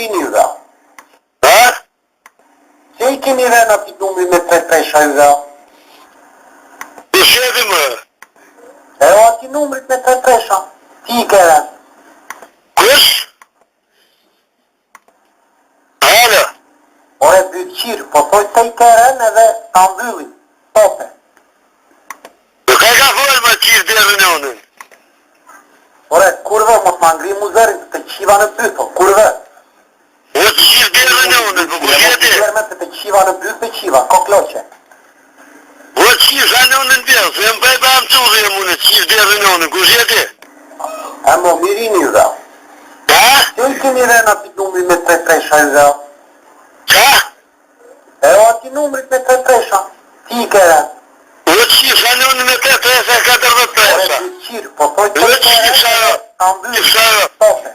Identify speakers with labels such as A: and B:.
A: mirini dhe.
B: Ha?
A: Që I keni rena ti numri me 33 dhe?
B: Të shedi më.
A: E o ati numrit me 33. Ti I ke ren.
B: Kush? Hala?
A: Ore byqirë, po thoj se I ke ren edhe ta mbyllin. Tope.
B: Nuk e ka folë më qirë dherë në unën.
A: Ore, kurve, mos ma ngri muzërin të qiva në byto, kurve.
B: O të qirë dherë në unën, po kush jeti?
A: Mos të qiva në byto, të qiva, kokloqe.
B: O të qirë sa në unën dherë, se më bëj pa më të udhë e mune, qirë dherë në unën, kush jeti?
A: E mo mirini dhe.
B: Ha?
A: Që I keni rena ti numri me 33 dhe?
B: Qa?
A: E o ati numrit me 33. Ti I ke ren.
B: O të qirë sa në unën me 33, 43.
A: Ore byqirë, po thoj
B: O të qirë sa në,
A: ta mbyllin.
B: sa në.
A: Tope.